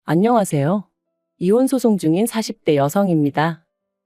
안녕하세요. 이혼 소송 중인 40대 여성입니다.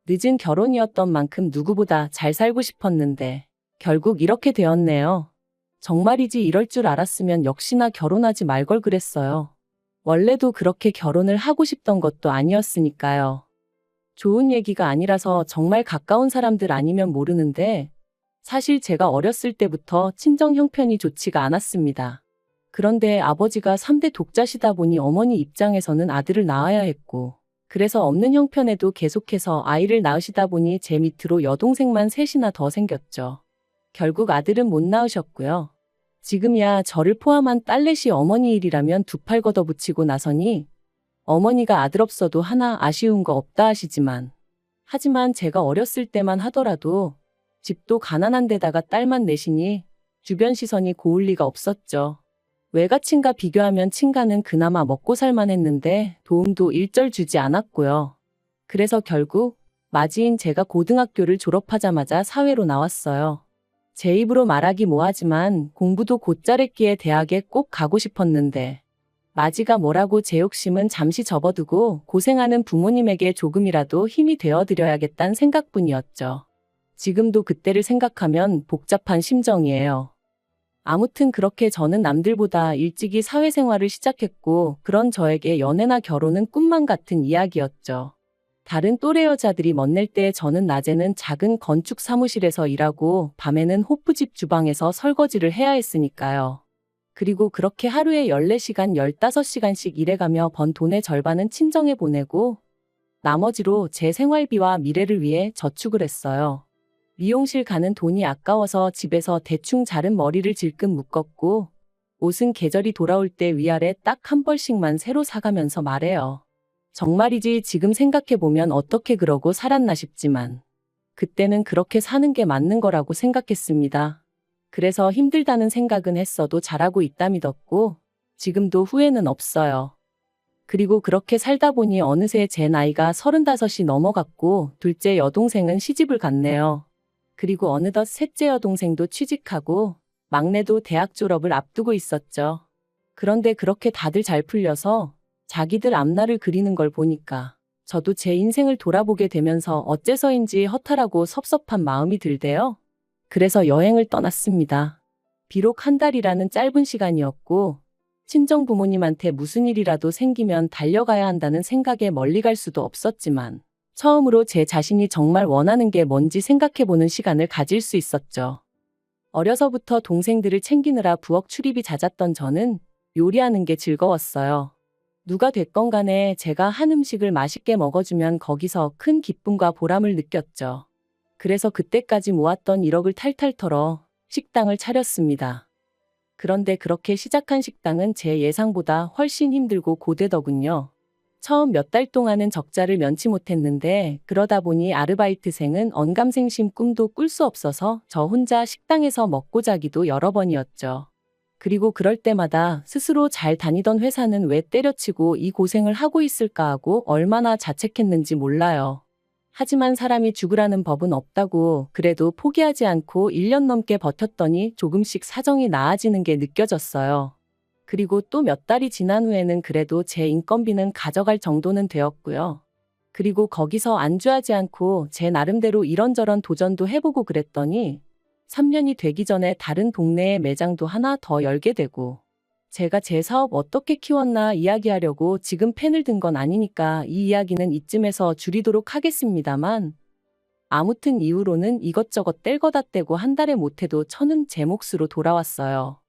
늦은 결혼이었던 만큼 누구보다 잘 살고 싶었는데 결국 이렇게 되었네요. 정말이지 이럴 줄 알았으면 역시나 결혼하지 말 걸 그랬어요. 원래도 그렇게 결혼을 하고 싶던 것도 아니었으니까요. 좋은 얘기가 아니라서 정말 가까운 사람들 아니면 모르는데 사실 제가 어렸을 때부터 친정 형편이 좋지가 않았습니다. 그런데 아버지가 3대 독자시다 보니 어머니 입장에서는 아들을 낳아야 했고, 그래서 없는 형편에도 계속해서 아이를 낳으시다 보니 제 밑으로 여동생만 셋이나 더 생겼죠. 결국 아들은 못 낳으셨고요. 지금이야 저를 포함한 딸넷이 어머니 일이라면 두 팔 걷어붙이고 나서니 어머니가 아들 없어도 하나 아쉬운 거 없다 하지만 제가 어렸을 때만 하더라도 집도 가난한 데다가 딸만 넷이니 주변 시선이 고울 리가 없었죠. 외가친과 비교하면 친가는 그나마 먹고 살만 했는데 도움도 일절 주지 않았고요. 그래서 결국 맞이인 제가 고등학교를 졸업하자마자 사회로 나왔어요. 제 입으로 말하기 뭐하지만 공부도 곧잘 했기에 대학에 꼭 가고 싶었는데 맞이가 뭐라고 제 욕심은 잠시 접어두고 고생하는 부모님에게 조금이라도 힘이 되어드려야겠다는 생각뿐이었죠. 지금도 그때를 생각하면 복잡한 심정이에요. 아무튼 그렇게 저는 남들보다 일찍이 사회생활을 시작했고 그런 저에게 연애나 결혼은 꿈만 같은 이야기였죠. 다른 또래 여자들이 멋낼 때 저는 낮에는 작은 건축 사무실에서 일하고 밤에는 호프집 주방에서 설거지를 해야 했으니까요. 그리고 그렇게 하루에 14시간, 15시간씩 일해가며 번 돈의 절반은 친정에 보내고 나머지로 제 생활비와 미래를 위해 저축을 했어요. 미용실 가는 돈이 아까워서 집에서 대충 자른 머리를 질끈 묶었고 옷은 계절이 돌아올 때 위아래 딱 한 벌씩만 새로 사가면서 말해요. 정말이지 지금 생각해보면 어떻게 그러고 살았나 싶지만 그때는 그렇게 사는 게 맞는 거라고 생각했습니다. 그래서 힘들다는 생각은 했어도 잘하고 있다 믿었고 지금도 후회는 없어요. 그리고 그렇게 살다 보니 어느새 제 나이가 35이 넘어갔고 둘째 여동생은 시집을 갔네요. 그리고 어느덧 셋째 여동생도 취직하고 막내도 대학 졸업을 앞두고 있었죠. 그런데 그렇게 다들 잘 풀려서 자기들 앞날을 그리는 걸 보니까 저도 제 인생을 돌아보게 되면서 어째서인지 허탈하고 섭섭한 마음이 들대요. 그래서 여행을 떠났습니다. 비록 한 달이라는 짧은 시간이었고 친정 부모님한테 무슨 일이라도 생기면 달려가야 한다는 생각에 멀리 갈 수도 없었지만 처음으로 제 자신이 정말 원하는 게 뭔지 생각해보는 시간을 가질 수 있었죠. 어려서부터 동생들을 챙기느라 부엌 출입이 잦았던 저는 요리하는 게 즐거웠어요. 누가 됐건 간에 제가 한 음식을 맛있게 먹어주면 거기서 큰 기쁨과 보람을 느꼈죠. 그래서 그때까지 모았던 1억을 탈탈 털어 식당을 차렸습니다. 그런데 그렇게 시작한 식당은 제 예상보다 훨씬 힘들고 고되더군요. 처음 몇 달 동안은 적자를 면치 못했는데 그러다 보니 아르바이트생은 언감생심 꿈도 꿀 수 없어서 저 혼자 식당에서 먹고 자기도 여러 번이었죠. 그리고 그럴 때마다 스스로 잘 다니던 회사는 왜 때려치고 이 고생을 하고 있을까 하고 얼마나 자책했는지 몰라요. 하지만 사람이 죽으라는 법은 없다고 그래도 포기하지 않고 1년 넘게 버텼더니 조금씩 사정이 나아지는 게 느껴졌어요. 그리고 또 몇 달이 지난 후에는 그래도 제 인건비는 가져갈 정도는 되었고요. 그리고 거기서 안주하지 않고 제 나름대로 이런저런 도전도 해보고 그랬더니 3년이 되기 전에 다른 동네에 매장도 하나 더 열게 되고 제가 제 사업 어떻게 키웠나 이야기하려고 지금 펜을 든 건 아니니까 이 이야기는 이쯤에서 줄이도록 하겠습니다만 아무튼 이후로는 이것저것 뗄거다 떼고 한 달에 못해도 1,000은 제 몫으로 돌아왔어요.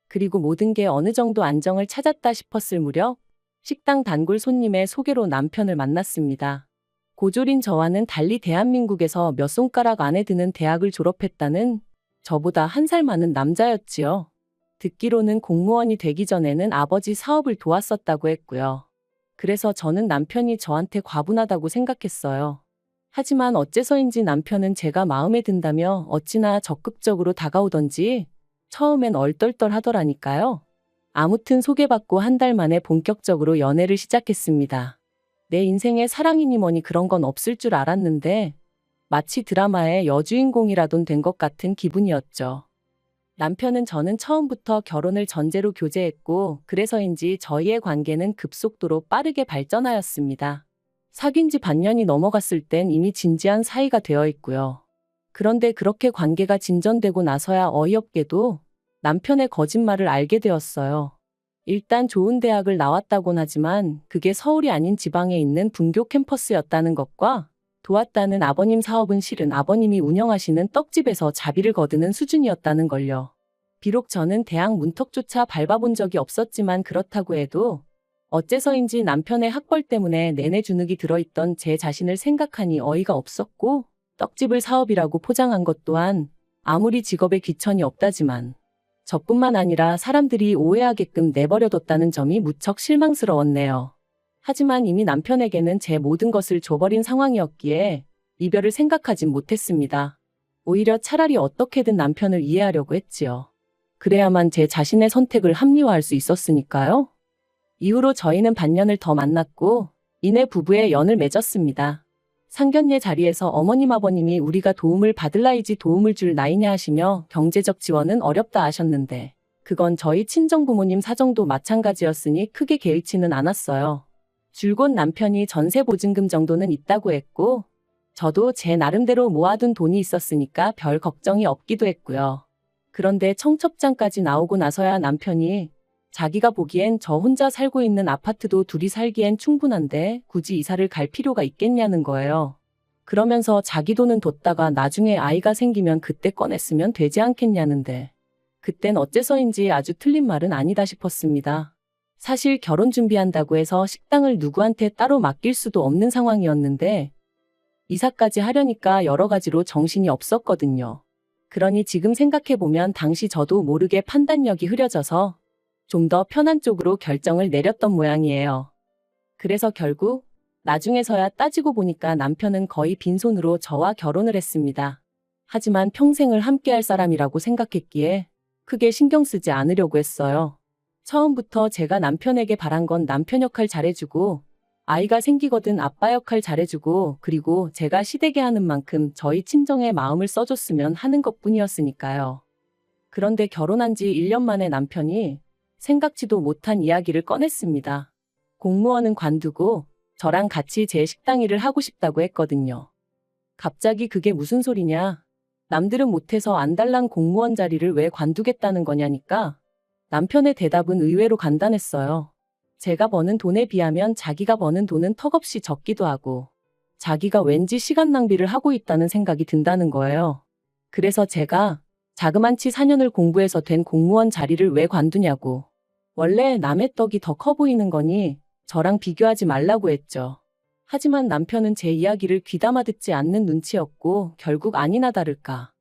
그리고 모든 게 어느 정도 안정을 찾았다 싶었을 무렵 식당 단골 손님의 소개로 남편을 만났습니다. 고졸인 저와는 달리 대한민국에서 몇 손가락 안에 드는 대학을 졸업했다는 저보다 한 살 많은 남자였지요. 듣기로는 공무원이 되기 전에는 아버지 사업을 도왔었다고 했고요. 그래서 저는 남편이 저한테 과분하다고 생각했어요. 하지만 어째서인지 남편은 제가 마음에 든다며 어찌나 적극적으로 다가오던지 처음엔 얼떨떨 하더라니까요. 아무튼 소개받고 한 달 만에 본격적으로 연애를 시작했습니다. 내 인생에 사랑이니 뭐니 그런 건 없을 줄 알았는데 마치 드라마의 여주인공이라돈 된 것 같은 기분이었죠. 남편은 저는 처음부터 결혼을 전제로 교제했고, 그래서인지 저희의 관계는 급속도로 빠르게 발전하였습니다. 사귄 지 반년이 넘어갔을 땐 이미 진지한 사이가 되어 있고요. 그런데 그렇게 관계가 진전되고 나서야 어이없게도 남편의 거짓말을 알게 되었어요. 일단 좋은 대학을 나왔다곤 하지만 그게 서울이 아닌 지방에 있는 분교 캠퍼스였다는 것과 도왔다는 아버님 사업은 실은 아버님이 운영하시는 떡집에서 자비를 거두는 수준이었다는 걸요. 비록 저는 대학 문턱조차 밟아본 적이 없었지만 그렇다고 해도 어째서인지 남편의 학벌 때문에 내내 주눅이 들어있던 제 자신을 생각하니 어이가 없었고, 떡집을 사업이라고 포장한 것 또한 아무리 직업에 귀천이 없다지만 저뿐만 아니라 사람들이 오해하게끔 내버려뒀다는 점이 무척 실망스러웠네요. 하지만 이미 남편에게는 제 모든 것을 줘버린 상황이었기에 이별을 생각하진 못했습니다. 오히려 차라리 어떻게든 남편을 이해하려고 했지요. 그래야만 제 자신의 선택을 합리화할 수 있었으니까요. 이후로 저희는 반년을 더 만났고 이내 부부의 연을 맺었습니다. 상견례 자리에서 어머님 아버님이 우리가 도움을 받을 나이지 도움을 줄 나이냐 하시며 경제적 지원은 어렵다 하셨는데 그건 저희 친정부모님 사정도 마찬가지였으니 크게 개의치는 않았어요. 줄곧 남편이 전세 보증금 정도는 있다고 했고 저도 제 나름대로 모아둔 돈이 있었으니까 별 걱정이 없기도 했고요. 그런데 청첩장까지 나오고 나서야 남편이 자기가 보기엔 저 혼자 살고 있는 아파트도 둘이 살기엔 충분한데 굳이 이사를 갈 필요가 있겠냐는 거예요. 그러면서 자기 돈은 뒀다가 나중에 아이가 생기면 그때 꺼냈으면 되지 않겠냐는데 그땐 어째서인지 아주 틀린 말은 아니다 싶었습니다. 사실 결혼 준비한다고 해서 식당을 누구한테 따로 맡길 수도 없는 상황이었는데 이사까지 하려니까 여러 가지로 정신이 없었거든요. 그러니 지금 생각해보면 당시 저도 모르게 판단력이 흐려져서 좀 더 편한 쪽으로 결정을 내렸던 모양이에요. 그래서 결국 나중에서야 따지고 보니까 남편은 거의 빈손으로 저와 결혼을 했습니다. 하지만 평생을 함께할 사람이라고 생각했기에 크게 신경 쓰지 않으려고 했어요. 처음부터 제가 남편에게 바란 건 남편 역할 잘해주고 아이가 생기거든 아빠 역할 잘해주고 그리고 제가 시댁에 하는 만큼 저희 친정의 마음을 써줬으면 하는 것뿐이었으니까요. 그런데 결혼한 지 1년 만에 남편이 생각지도 못한 이야기를 꺼냈습니다. 공무원은 관두고 저랑 같이 제 식당 일을 하고 싶다고 했거든요. 갑자기 그게 무슨 소리냐? 남들은 못해서 안달난 공무원 자리를 왜 관두겠다는 거냐니까 남편의 대답은 의외로 간단했어요. 제가 버는 돈에 비하면 자기가 버는 돈은 턱없이 적기도 하고 자기가 왠지 시간 낭비를 하고 있다는 생각이 든다는 거예요. 그래서 제가 자그만치 4년을 공부해서 된 공무원 자리를 왜 관두냐고. 원래 남의 떡이 더 커 보이는 거니 저랑 비교하지 말라고 했죠. 하지만 남편은 제 이야기를 귀담아 듣지 않는 눈치였고 결국 아니나 다를까.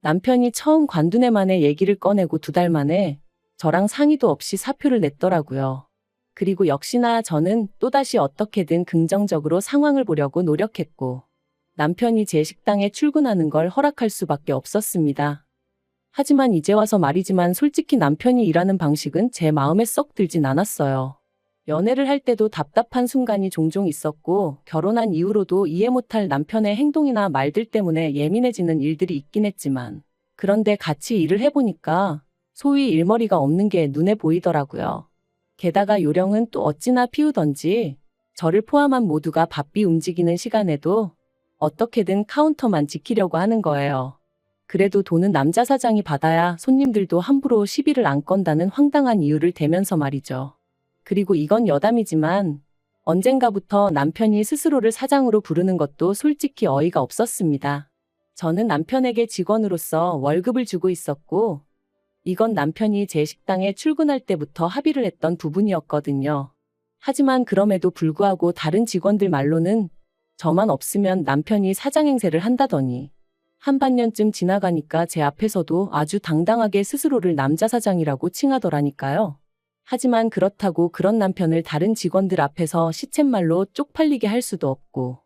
남편이 처음 관둔 해만에 얘기를 꺼내고 2달 만에 저랑 상의도 없이 사표를 냈더라고요. 그리고 역시나 저는 또다시 어떻게든 긍정적으로 상황을 보려고 노력했고 남편이 제 식당에 출근하는 걸 허락할 수밖에 없었습니다. 하지만 이제 와서 말이지만 솔직히 남편이 일하는 방식은 제 마음에 썩 들진 않았어요. 연애를 할 때도 답답한 순간이 종종 있었고 결혼한 이후로도 이해 못할 남편의 행동이나 말들 때문에 예민해지는 일들이 있긴 했지만 그런데 같이 일을 해보니까 소위 일머리가 없는 게 눈에 보이더라고요. 게다가 요령은 또 어찌나 피우던지 저를 포함한 모두가 바삐 움직이는 시간에도 어떻게든 카운터만 지키려고 하는 거예요. 그래도 돈은 남자 사장이 받아야 손님들도 함부로 시비를 안 건다는 황당한 이유를 대면서 말이죠. 그리고 이건 여담이지만 언젠가부터 남편이 스스로를 사장으로 부르는 것도 솔직히 어이가 없었습니다. 저는 남편에게 직원으로서 월급을 주고 있었고 이건 남편이 제 식당에 출근할 때부터 합의를 했던 부분이었거든요. 하지만 그럼에도 불구하고 다른 직원들 말로는 저만 없으면 남편이 사장 행세를 한다더니 한반년쯤 지나가니까 제 앞에서도 아주 당당하게 스스로를 남자 사장이라고 칭하더라니까요. 하지만 그렇다고 그런 남편을 다른 직원들 앞에서 시쳇말로 쪽팔리게 할 수도 없고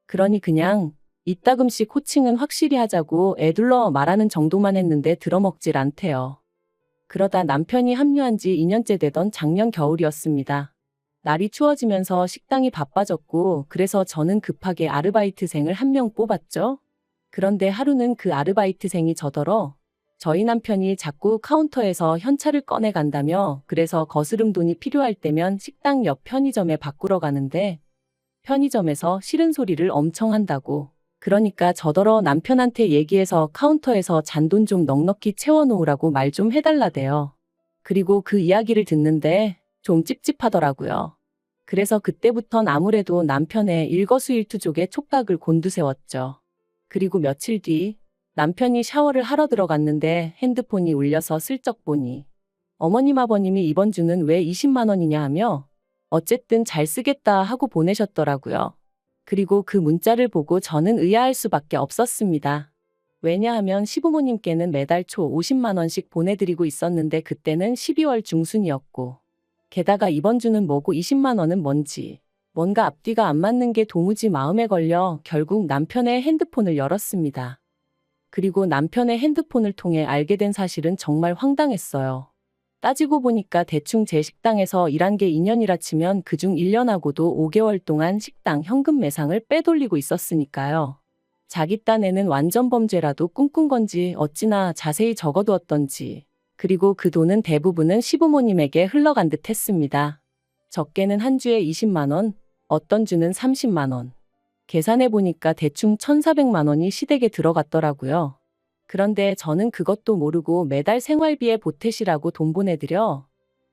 그러니 그냥 이따금씩 호칭은 확실히 하자고 애둘러 말하는 정도만 했는데 들어먹질 않대요. 그러다 남편이 합류한 지 2년째 되던 작년 겨울이었습니다. 날이 추워지면서 식당이 바빠졌고 그래서 저는 급하게 아르바이트생을 1명 뽑았죠. 그런데 하루는 그 아르바이트생이 저더러 저희 남편이 자꾸 카운터에서 현찰을 꺼내 간다며 그래서 거스름 돈이 필요할 때면 식당 옆 편의점에 바꾸러 가는데 편의점에서 싫은 소리를 엄청 한다고. 그러니까 저더러 남편한테 얘기해서 카운터에서 잔돈 좀 넉넉히 채워놓으라고 말 좀 해달라대요. 그리고 그 이야기를 듣는데 좀 찝찝하더라고요. 그래서 그때부턴 아무래도 남편의 일거수일투족에 촉각을 곤두세웠죠. 그리고 며칠 뒤 남편이 샤워를 하러 들어갔는데 핸드폰이 울려서 슬쩍 보니 어머님 아버님이 이번 주는 왜 20만 원이냐 하며 어쨌든 잘 쓰겠다 하고 보내셨더라고요. 그리고 그 문자를 보고 저는 의아할 수밖에 없었습니다. 왜냐하면 시부모님께는 매달 초 50만 원씩 보내드리고 있었는데 그때는 12월 중순이었고 게다가 이번 주는 뭐고 20만 원은 뭔지 뭔가 앞뒤가 안 맞는 게 도무지 마음에 걸려 결국 남편의 핸드폰을 열었습니다. 그리고 남편의 핸드폰을 통해 알게 된 사실은 정말 황당했어요. 따지고 보니까 대충 제 식당에서 일한 게 2년이라 치면 그중 1년하고도 5개월 동안 식당 현금 매상을 빼돌리고 있었으니까요. 자기 딴에는 완전 범죄라도 꿈꾼 건지 어찌나 자세히 적어두었던지. 그리고 그 돈은 대부분은 시부모님에게 흘러간 듯 했습니다. 적게는 한 주에 20만 원, 어떤 주는 30만 원. 계산해 보니까 대충 1,400만 원이 시댁에 들어갔더라고요. 그런데 저는 그것도 모르고 매달 생활비에 보태시라고 돈 보내드려.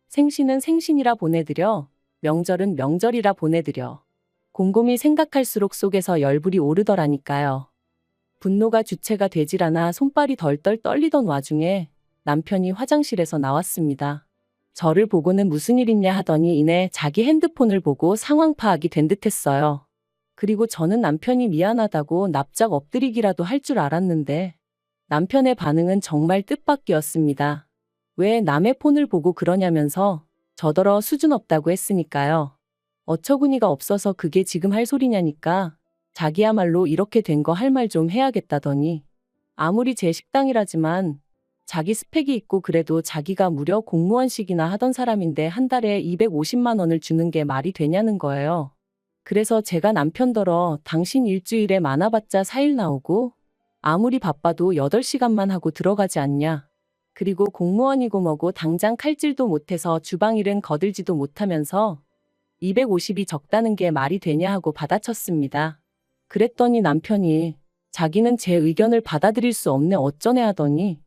생신은 생신이라 보내드려. 명절은 명절이라 보내드려. 곰곰이 생각할수록 속에서 열불이 오르더라니까요. 분노가 주체가 되질 않아 손발이 덜덜 떨리던 와중에 남편이 화장실에서 나왔습니다. 저를 보고는 무슨 일 있냐 하더니 이내 자기 핸드폰을 보고 상황 파악이 된 듯했어요. 그리고 저는 남편이 미안하다고 납작 엎드리기라도 할 줄 알았는데 남편의 반응은 정말 뜻밖이었습니다. 왜 남의 폰을 보고 그러냐면서 저더러 수준 없다고 했으니까요. 어처구니가 없어서 그게 지금 할 소리냐니까 자기야말로 이렇게 된 거 할 말 좀 해야겠다더니 아무리 제 식당이라지만 자기 스펙이 있고 그래도 자기가 무려 공무원식이나 하던 사람인데 한 달에 250만 원을 주는 게 말이 되냐는 거예요. 그래서 제가 남편더러 당신 일주일에 많아봤자 4일 나오고 아무리 바빠도 8시간만 하고 들어가지 않냐. 그리고 공무원이고 뭐고 당장 칼질도 못해서 주방일은 거들지도 못하면서 250이 적다는 게 말이 되냐 하고 받아쳤습니다. 그랬더니 남편이 자기는 제 의견을 받아들일 수 없네 어쩌네 하더니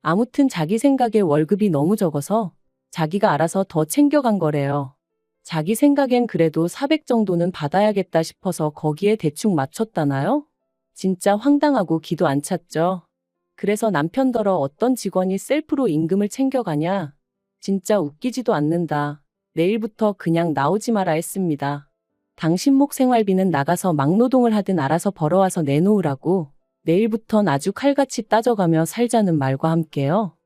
아무튼 자기 생각에 월급이 너무 적어서 자기가 알아서 더 챙겨간 거래요. 자기 생각엔 그래도 400 정도는 받아야겠다 싶어서 거기에 대충 맞췄다나요? 진짜 황당하고 기도 안 찼죠. 그래서 남편더러 어떤 직원이 셀프로 임금을 챙겨가냐? 진짜 웃기지도 않는다. 내일부터 그냥 나오지 마라 했습니다. 당신 목 생활비는 나가서 막노동을 하든 알아서 벌어와서 내놓으라고. 내일부턴 아주 칼같이 따져가며 살자는 말과 함께요.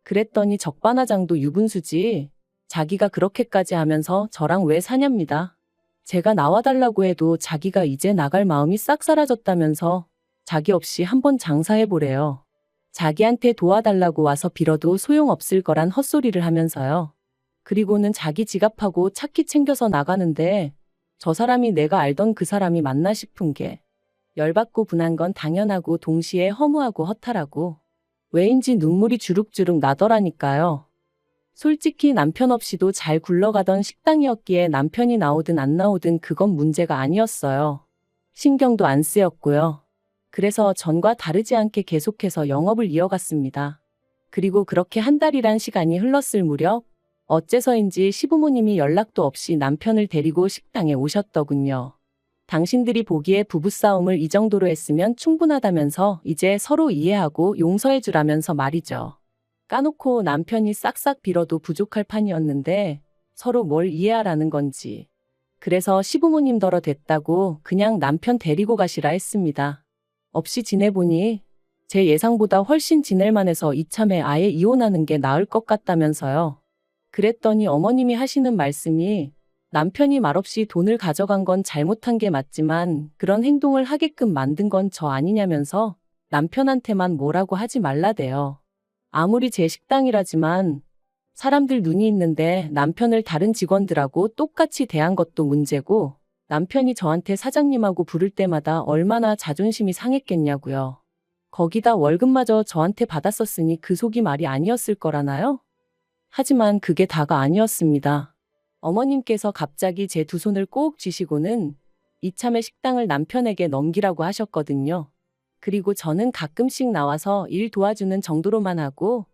그랬더니 적반하장도 유분수지. 자기가 그렇게까지 하면서 저랑 왜 사냐입니다. 제가 나와달라고 해도 자기가 이제 나갈 마음이 싹 사라졌다면서 자기 없이 한번 장사해보래요. 자기한테 도와달라고 와서 빌어도 소용없을 거란 헛소리를 하면서요. 그리고는 자기 지갑하고 차키 챙겨서 나가는데 저 사람이 내가 알던 그 사람이 맞나 싶은 게 열받고 분한 건 당연하고 동시에 허무하고 허탈하고 왜인지 눈물이 주룩주룩 나더라니까요. 솔직히 남편 없이도 잘 굴러가던 식당이었기에 남편이 나오든 안 나오든 그건 문제가 아니었어요. 신경도 안 쓰였고요. 그래서 전과 다르지 않게 계속해서 영업을 이어갔습니다. 그리고 그렇게 한 달이란 시간이 흘렀을 무렵 어째서인지 시부모님이 연락도 없이 남편을 데리고 식당에 오셨더군요. 당신들이 보기에 부부싸움을 이 정도로 했으면 충분하다면서 이제 서로 이해하고 용서해 주라면서 말이죠. 까놓고 남편이 싹싹 빌어도 부족할 판이었는데 서로 뭘 이해하라는 건지. 그래서 시부모님더러 됐다고 그냥 남편 데리고 가시라 했습니다. 없이 지내보니 제 예상보다 훨씬 지낼만 해서 이참에 아예 이혼하는 게 나을 것 같다면서요. 그랬더니 어머님이 하시는 말씀이 남편이 말없이 돈을 가져간 건 잘못한 게 맞지만 그런 행동을 하게끔 만든 건 저 아니냐면서 남편한테만 뭐라고 하지 말라대요. 아무리 제 식당이라지만 사람들 눈이 있는데 남편을 다른 직원들하고 똑같이 대한 것도 문제고 남편이 저한테 사장님하고 부를 때마다 얼마나 자존심이 상했겠냐고요. 거기다 월급마저 저한테 받았었으니 그 속이 말이 아니었을 거라나요? 하지만 그게 다가 아니었습니다. 어머님께서 갑자기 제 두 손을 꼭 쥐시고는 이참에 식당을 남편에게 넘기라고 하셨거든요. 그리고 저는 가끔씩 나와서 일 도와주는 정도로만 하고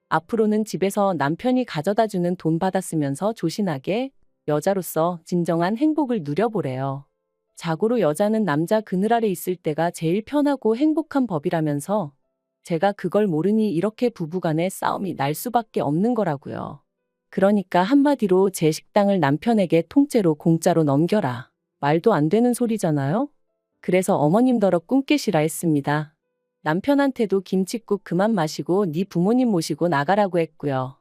앞으로는 집에서 남편이 가져다 주는 돈 받아 쓰면서 조신하게 여자로서 진정한 행복을 누려보래요. 자고로 여자는 남자 그늘 아래 있을 때가 제일 편하고 행복한 법이라면서 제가 그걸 모르니 이렇게 부부간의 싸움이 날 수밖에 없는 거라고요. 그러니까 한마디로 제 식당을 남편에게 통째로 공짜로 넘겨라. 말도 안 되는 소리잖아요? 그래서 어머님더러 꿈 깨시라 했습니다. 남편한테도 김칫국 그만 마시고 네 부모님 모시고 나가라고 했고요.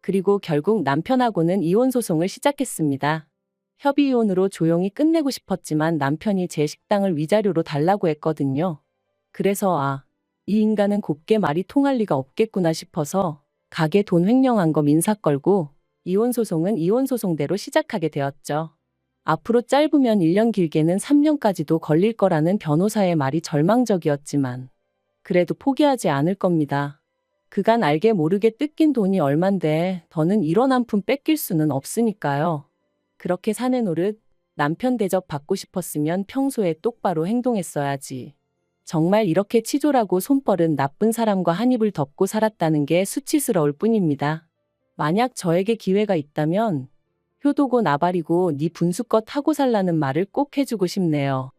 그리고 결국 남편하고는 이혼 소송을 시작했습니다. 협의 이혼으로 조용히 끝내고 싶었지만 남편이 제 식당을 위자료로 달라고 했거든요. 그래서 이 인간은 곱게 말이 통할 리가 없겠구나 싶어서 가게 돈 횡령한 거 민사 걸고 이혼 소송은 이혼 소송대로 시작하게 되었죠. 앞으로 짧으면 1년 길게는 3년까지도 걸릴 거라는 변호사의 말이 절망적이었지만 그래도 포기하지 않을 겁니다. 그간 알게 모르게 뜯긴 돈이 얼만데 더는 이런 한 푼 뺏길 수는 없으니까요. 그렇게 사내 노릇, 남편 대접 받고 싶었으면 평소에 똑바로 행동했어야지. 정말 이렇게 치졸하고 손버른 나쁜 사람과 한 입을 덮고 살았다는 게 수치스러울 뿐입니다. 만약 저에게 기회가 있다면 효도고 나발이고 네 분수껏 하고 살라는 말을 꼭 해주고 싶네요.